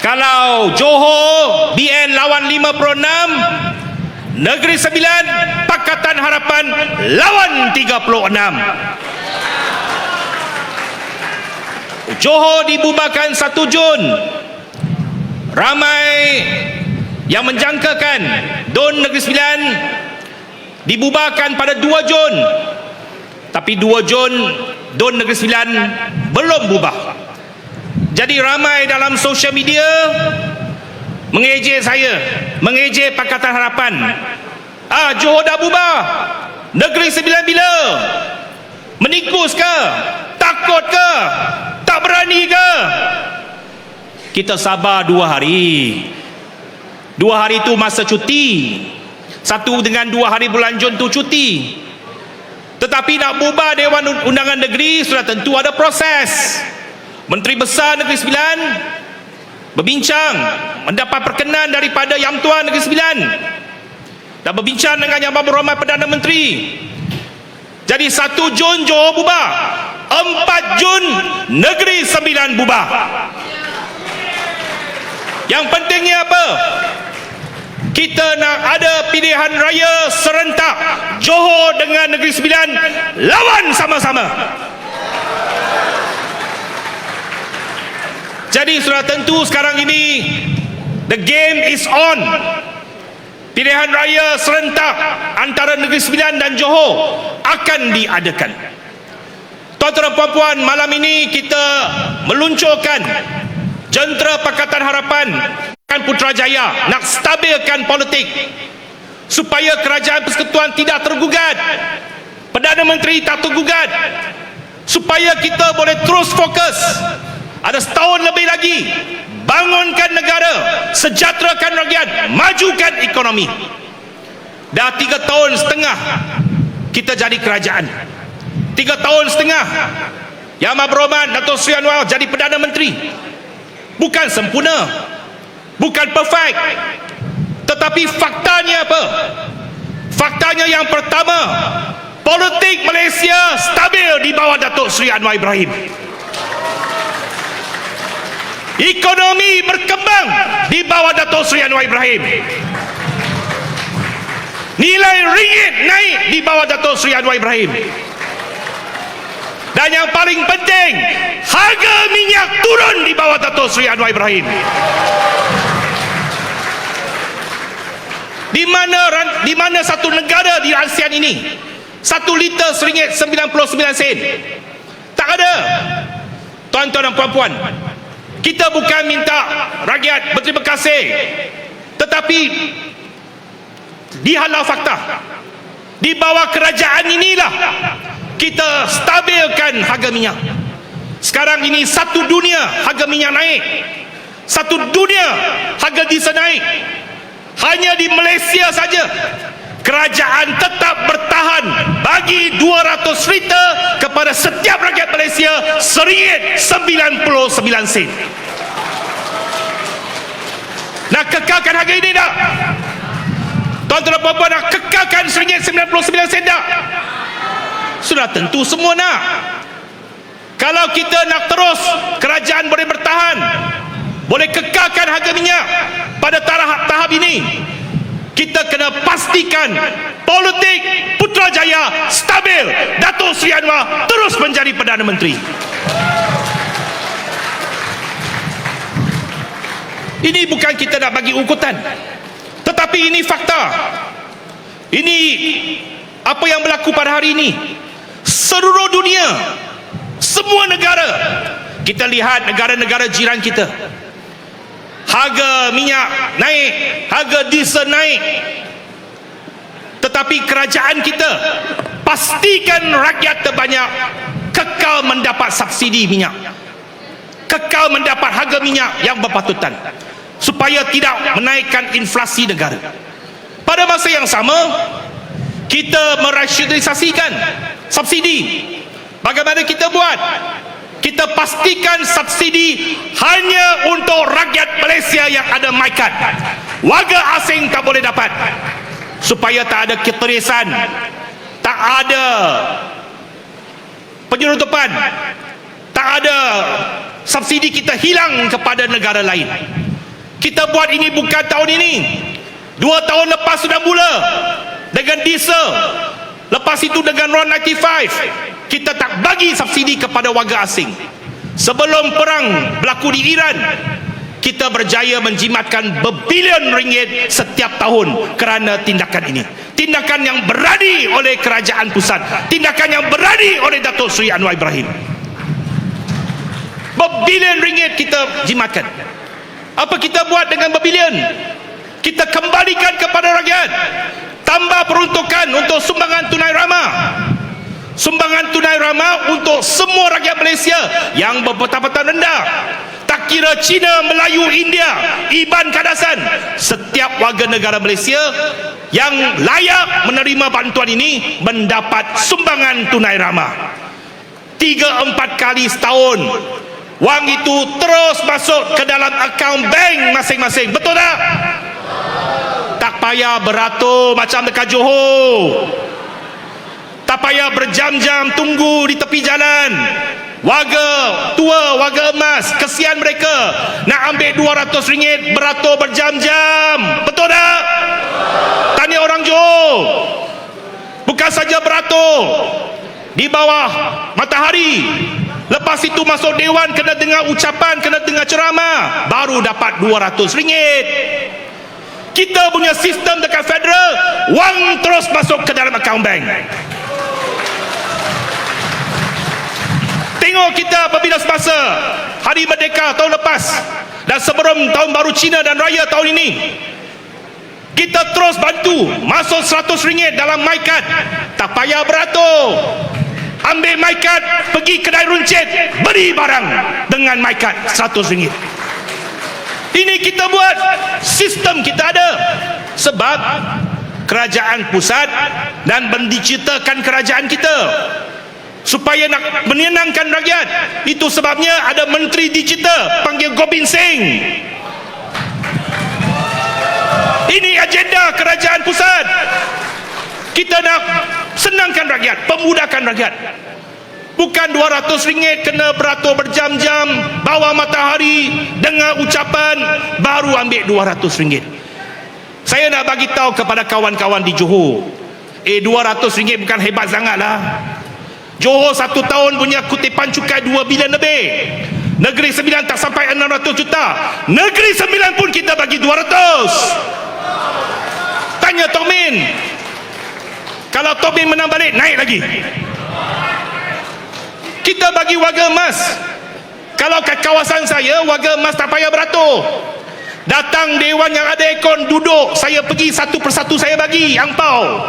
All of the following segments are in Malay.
Kalau Johor BN lawan 56, Negeri Sembilan Pakatan Harapan lawan 36. Johor dibubarkan 1 Jun. Ramai yang menjangkakan DUN Negeri Sembilan dibubarkan pada 2 Jun. Tapi 2 Jun DUN Negeri Sembilan belum bubar. Jadi ramai dalam sosial media mengejek saya, mengejek Pakatan Harapan. Johor dah bubar, Negeri Sembilan bila? Menikus ke? Takut ke? Tak berani ke? Kita sabar 2 hari. 2 hari itu masa cuti. 1 dengan 2 hari bulan Jun tu cuti. Tetapi nak bubar Dewan Undangan Negeri sudah tentu ada proses. Menteri Besar Negeri Sembilan berbincang, mendapat perkenan daripada Yang Tuan Negeri Sembilan dan berbincang dengan Yang Berhormat Perdana Menteri. Jadi 1 Jun Johor bubar, 4 Jun Negeri Sembilan bubar. Yang pentingnya apa? Kita nak ada pilihan raya serentak Johor dengan Negeri Sembilan lawan sama-sama. Jadi sudah tentu sekarang ini the game is on. Pilihan raya serentak antara Negeri Sembilan dan Johor akan diadakan. Tuan-tuan dan puan-puan, malam ini kita meluncurkan jentera Pakatan Harapan Putrajaya nak stabilkan politik supaya kerajaan persekutuan tidak tergugat, Perdana Menteri tak tergugat, supaya kita boleh terus fokus. Ada setahun lebih lagi bangunkan negara, sejahterakan rakyat, majukan ekonomi. Dah 3 tahun setengah kita jadi kerajaan, 3 tahun setengah Yang Berhormat Dato' Seri Anwar jadi Perdana Menteri. Bukan sempurna, bukan perfect, tetapi faktanya apa? Faktanya yang pertama, politik Malaysia stabil di bawah Dato' Seri Anwar Ibrahim. Ekonomi berkembang di bawah Dato' Seri Anwar Ibrahim. Nilai ringgit naik di bawah Dato' Seri Anwar Ibrahim. Dan yang paling penting, harga minyak turun di bawah Dato' Seri Anwar Ibrahim. Di mana satu negara di ASEAN ini 1 liter RM1.99? Tak ada. Tuan-tuan dan puan-puan, kita bukan minta rakyat berterima kasih, tetapi di halal fakta, di bawah kerajaan inilah kita stabilkan harga minyak. Sekarang ini satu dunia harga minyak naik, satu dunia harga diesel naik. Hanya di Malaysia saja kerajaan tetap bertahan bagi 200 liter kepada setiap rakyat Malaysia RM1.99. Nak kekalkan harga ini tak? Tuan-tuan dan puan-puan, nak kekalkan RM1.99 tak? Sudah tentu semua nak. Kalau kita nak terus kerajaan boleh bertahan, boleh kekalkan harga minyak pada tahap ini, kita kena pastikan politik Putrajaya stabil. Dato' Seri Anwar terus menjadi Perdana Menteri. Ini bukan kita nak bagi ukutan, tetapi ini fakta. Ini apa yang berlaku pada hari ini. Seluruh dunia, semua negara, kita lihat negara-negara jiran kita, harga minyak naik, harga diesel naik, tetapi kerajaan kita pastikan rakyat terbanyak kekal mendapat subsidi minyak, kekal mendapat harga minyak yang berpatutan, supaya tidak menaikkan inflasi negara. Pada masa yang sama, kita merasionalisasikan subsidi. Bagaimana kita buat? Kita pastikan subsidi hanya untuk rakyat Malaysia yang ada MyKad. Warga asing tak boleh dapat, supaya tak ada keterisan, tak ada penyeludupan, tak ada subsidi kita hilang kepada negara lain. Kita buat ini bukan tahun ini. 2 tahun lepas sudah mula dengan diesel. Lepas itu dengan RON 95. Kita tak bagi subsidi kepada warga asing. Sebelum perang berlaku di Iran, kita berjaya menjimatkan berbilion ringgit setiap tahun kerana tindakan ini. Tindakan yang berani oleh kerajaan pusat, tindakan yang berani oleh Datuk Seri Anwar Ibrahim. Berbilion ringgit kita jimatkan. Apa kita buat dengan berbilion? Kita kembalikan kepada rakyat. Tambah peruntukan untuk sumbangan tunai ramah. Sumbangan tunai ramah untuk semua rakyat Malaysia yang berpendapatan rendah. Tak kira Cina, Melayu, India, Iban, Kadasan, setiap warga negara Malaysia yang layak menerima bantuan ini mendapat sumbangan tunai ramah. 3-4 kali setahun. Wang itu terus masuk ke dalam akaun bank masing-masing. Betul tak? Tak payah beratur macam dekat Johor. Tak payah berjam-jam tunggu di tepi jalan. Warga tua, warga emas, kesian mereka nak ambil RM200 beratur berjam-jam. Betul tak? Tanya orang Johor. Bukan saja beratur di bawah matahari, lepas itu masuk dewan kena dengar ucapan, kena dengar ceramah, baru dapat RM200. Kita punya sistem dekat federal, wang terus masuk ke dalam akaun bank. Tengok kita apabila semasa Hari Merdeka tahun lepas dan sebelum Tahun Baru Cina dan Raya tahun ini, kita terus bantu masuk RM100 dalam MyCard. Tak payah beratur. Ambil MyCard, pergi kedai runcit, beli barang dengan MyCard RM100. Ini kita buat, sistem kita ada. Sebab kerajaan pusat dan mendigitalkan kerajaan kita supaya nak menyenangkan rakyat. Itu sebabnya ada Menteri Digital panggil Gobind Singh. Ini agenda kerajaan pusat. Kita nak senangkan rakyat, pemudahkan rakyat. Bukan RM200 kena beratur berjam-jam, bawah matahari, dengar ucapan, baru ambil RM200. Saya nak bagi tahu kepada kawan-kawan di Johor, RM200 bukan hebat sangat lah. Johor 1 tahun punya kutipan cukai 2 bilion lebih. Negeri Sembilan tak sampai 600 juta. Negeri Sembilan pun kita bagi 200. Tanya Tok Min. Kalau Tok Min menang balik, naik lagi. Kita bagi warga emas. Kalau kat kawasan saya, warga emas tak payah beratur. Datang dewan yang ada aircon, duduk, saya pergi satu persatu saya bagi angpau.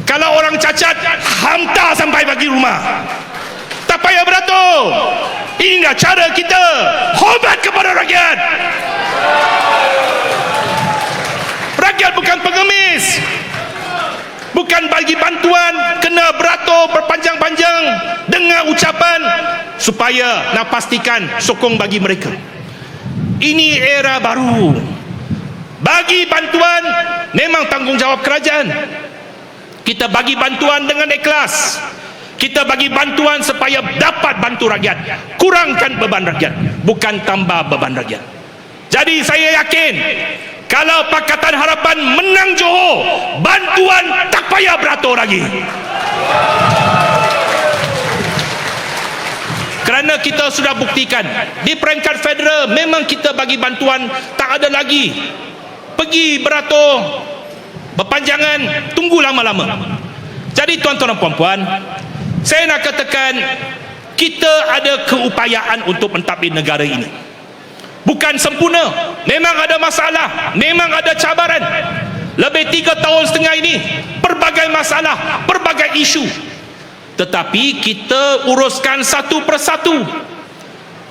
Kalau orang cacat, hantar sampai bagi rumah. Tak payah beratur. Inilah cara kita hormat kepada rakyat. Rakyat bukan pengemis. Bukan bagi bantuan, kena beratur berpanjang-panjang, dengar ucapan, supaya nak pastikan sokong bagi mereka. Ini era baru. Bagi bantuan memang tanggungjawab kerajaan. Kita bagi bantuan dengan ikhlas. Kita bagi bantuan supaya dapat bantu rakyat, kurangkan beban rakyat, bukan tambah beban rakyat. Jadi saya yakin kalau Pakatan Harapan menang Johor, bantuan tak payah beratur lagi. Kerana kita sudah buktikan di peringkat federal memang kita bagi bantuan tak ada lagi pergi beratur berpanjangan, tunggu lama-lama. Jadi tuan-tuan dan puan-puan, saya nak katakan kita ada keupayaan untuk mentadbir negara ini. Bukan sempurna, memang ada masalah, memang ada cabaran. Lebih 3 tahun setengah ini, pelbagai masalah, pelbagai isu. Tetapi kita uruskan satu persatu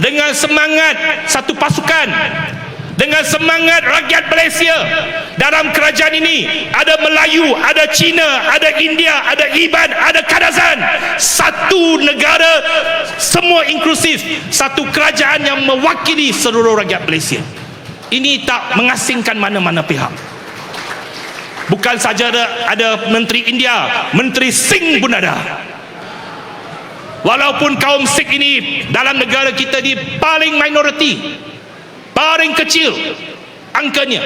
dengan semangat satu pasukan, dengan semangat rakyat Malaysia. Dalam kerajaan ini ada Melayu, ada Cina, ada India, ada Iban, ada Kadasan. Satu negara, semua inklusif, satu kerajaan yang mewakili seluruh rakyat Malaysia. Ini tak mengasingkan mana-mana pihak. Bukan saja ada Menteri India, Menteri Singh pun ada. Walaupun kaum Sikh ini dalam negara kita ni paling minoriti, paling kecil, angkanya,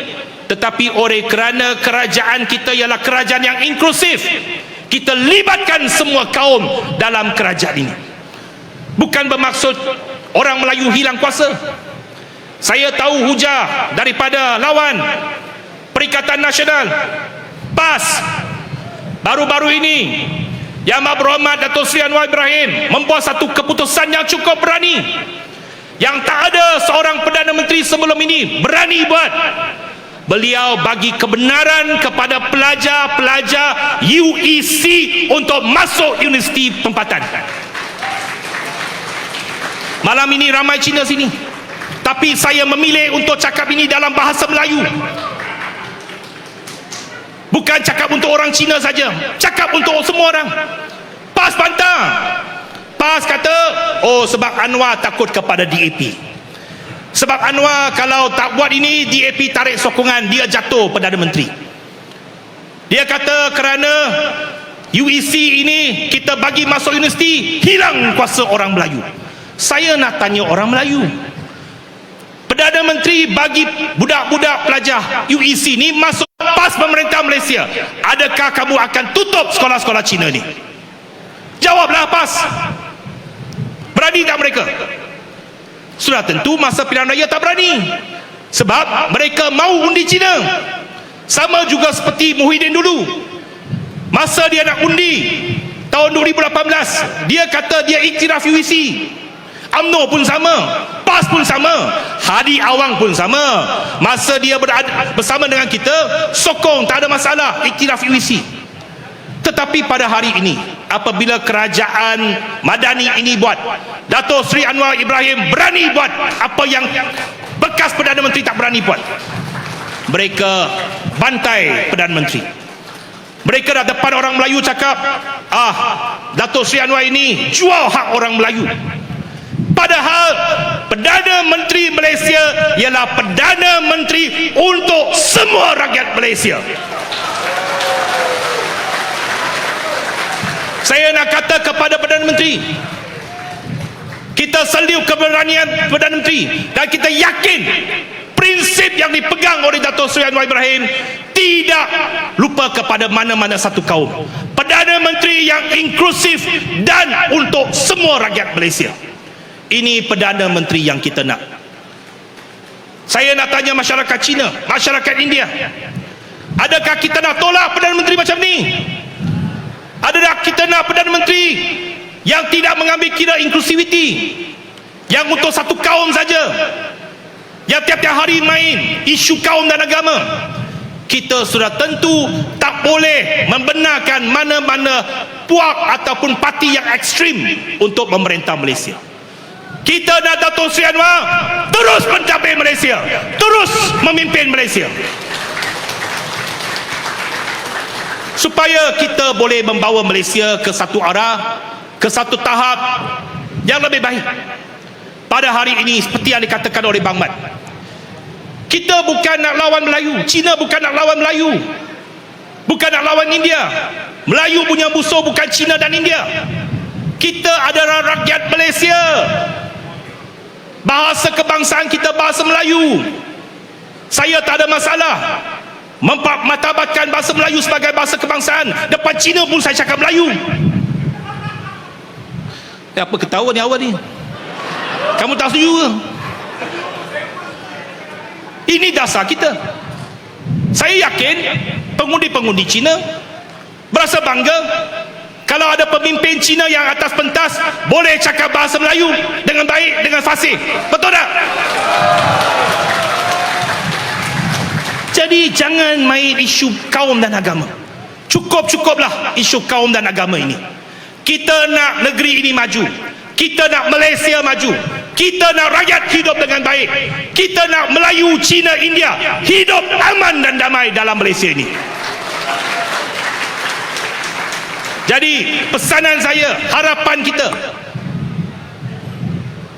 tetapi oleh kerana kerajaan kita ialah kerajaan yang inklusif, kita libatkan semua kaum dalam kerajaan ini. Bukan bermaksud orang Melayu hilang kuasa. Saya tahu hujah daripada lawan Perikatan Nasional PAS baru-baru ini, Yang Berhormat Datuk Seri Anwar Ibrahim membuat satu keputusan yang cukup berani, yang tak ada seorang Perdana Menteri sebelum ini berani buat. Beliau bagi kebenaran kepada pelajar-pelajar UEC untuk masuk Universiti Tempatan. Malam ini ramai Cina sini, tapi saya memilih untuk cakap ini dalam bahasa Melayu. Bukan cakap untuk orang Cina saja, cakap untuk semua orang. PAS bantah. PAS kata, oh sebab Anwar takut kepada DAP. Sebab Anwar kalau tak buat ini, DAP tarik sokongan, dia jatuh Perdana Menteri. Dia kata kerana UEC ini kita bagi masuk universiti, hilang kuasa orang Melayu. Saya nak tanya orang Melayu, Perdana Menteri bagi budak-budak pelajar UEC ni masuk PAS pemerintah Malaysia, adakah kamu akan tutup sekolah-sekolah Cina ni? Jawablah PAS. Berani tak mereka? Sudah tentu masa pilihan raya tak berani, sebab mereka mau undi Cina. Sama juga seperti Muhyiddin dulu, masa dia nak undi tahun 2018, dia kata dia iktiraf UEC. UMNO pun sama, PAS pun sama, Hadi Awang pun sama. Masa dia bersama dengan kita, sokong, tak ada masalah, iktiraf UEC. Tetapi pada hari ini, apabila kerajaan Madani ini buat, Datuk Seri Anwar Ibrahim berani buat apa yang bekas Perdana Menteri tak berani buat. Mereka bantai Perdana Menteri. Mereka dah depan orang Melayu cakap, Datuk Seri Anwar ini jual hak orang Melayu. Padahal Perdana Menteri Malaysia ialah Perdana Menteri untuk semua rakyat Malaysia. Saya nak kata kepada Perdana Menteri, kita seliu keberanian Perdana Menteri, dan kita yakin prinsip yang dipegang oleh Datuk Seri Anwar Ibrahim tidak lupa kepada mana-mana satu kaum. Perdana Menteri yang inklusif dan untuk semua rakyat Malaysia. Ini Perdana Menteri yang kita nak. Saya nak tanya masyarakat Cina, masyarakat India, adakah kita nak tolak Perdana Menteri macam ni? Adakah kita nak Perdana Menteri yang tidak mengambil kira inklusiviti, yang untuk satu kaum saja, yang tiap-tiap hari main isu kaum dan agama? Kita sudah tentu tak boleh membenarkan mana-mana puak ataupun parti yang ekstrim untuk memerintah Malaysia. Kita nak Datuk Seri Anwar terus mentadbir Malaysia, terus memimpin Malaysia, supaya kita boleh membawa Malaysia ke satu arah, ke satu tahap yang lebih baik. Pada hari ini, seperti yang dikatakan oleh Bang Mat, kita bukan nak lawan Melayu. Cina bukan nak lawan Melayu, bukan nak lawan India. Melayu punya musuh bukan Cina dan India. Kita adalah rakyat Malaysia. Bahasa kebangsaan kita bahasa Melayu. Saya tak ada masalah mempermartabatkan bahasa Melayu sebagai bahasa kebangsaan. Depan Cina pun saya cakap Melayu. Apa ketawa ni awal ni? Kamu tak setuju ke? Ini dasar kita. Saya yakin pengundi-pengundi Cina berasa bangga kalau ada pemimpin Cina yang atas pentas boleh cakap bahasa Melayu dengan baik, dengan fasih. Betul tak? Jadi jangan main isu kaum dan agama. Cukup-cukuplah isu kaum dan agama ini. Kita nak negeri ini maju, kita nak Malaysia maju, kita nak rakyat hidup dengan baik, kita nak Melayu, Cina, India hidup aman dan damai dalam Malaysia ini. Jadi pesanan saya, harapan kita,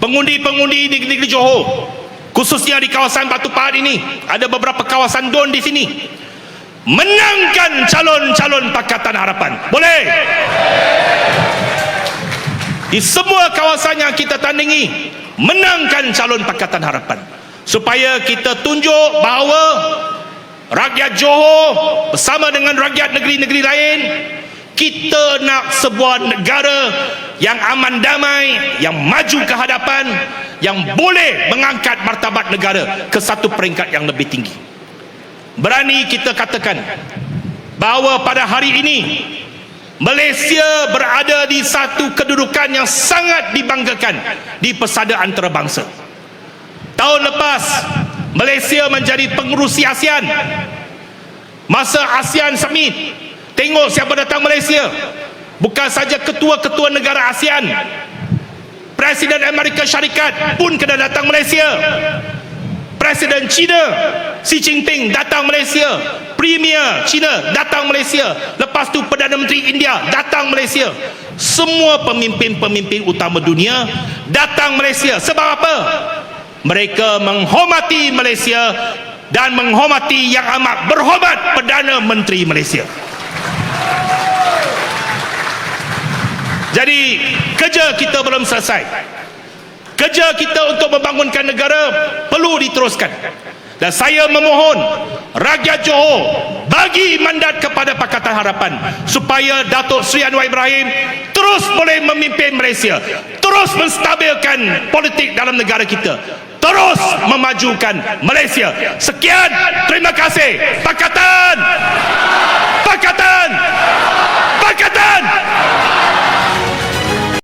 pengundi-pengundi di negeri Johor, khususnya di kawasan Batu Pahat ini, ada beberapa kawasan DON di sini, menangkan calon-calon Pakatan Harapan. Boleh? Di semua kawasan yang kita tandingi, menangkan calon Pakatan Harapan, supaya kita tunjuk bahawa rakyat Johor bersama dengan rakyat negeri-negeri lain, kita nak sebuah negara yang aman damai, yang maju ke hadapan, yang boleh mengangkat martabat negara ke satu peringkat yang lebih tinggi. Berani kita katakan bahawa pada hari ini Malaysia berada di satu kedudukan yang sangat dibanggakan di pesada antarabangsa. Tahun lepas Malaysia menjadi pengerusi ASEAN. Masa ASEAN Summit, tengok siapa datang Malaysia. Bukan saja ketua-ketua negara ASEAN, Presiden Amerika Syarikat pun kena datang Malaysia. Presiden China Xi Jinping datang Malaysia. Premier China datang Malaysia. Lepas tu Perdana Menteri India datang Malaysia. Semua pemimpin-pemimpin utama dunia datang Malaysia. Sebab apa? Mereka menghormati Malaysia dan menghormati yang amat berhormat Perdana Menteri Malaysia. Jadi kerja kita belum selesai. Kerja kita untuk membangunkan negara perlu diteruskan. Dan saya memohon rakyat Johor bagi mandat kepada Pakatan Harapan supaya Datuk Seri Anwar Ibrahim terus boleh memimpin Malaysia, terus menstabilkan politik dalam negara kita, terus memajukan Malaysia. Sekian, terima kasih. Pakatan! Pakatan! Pakatan!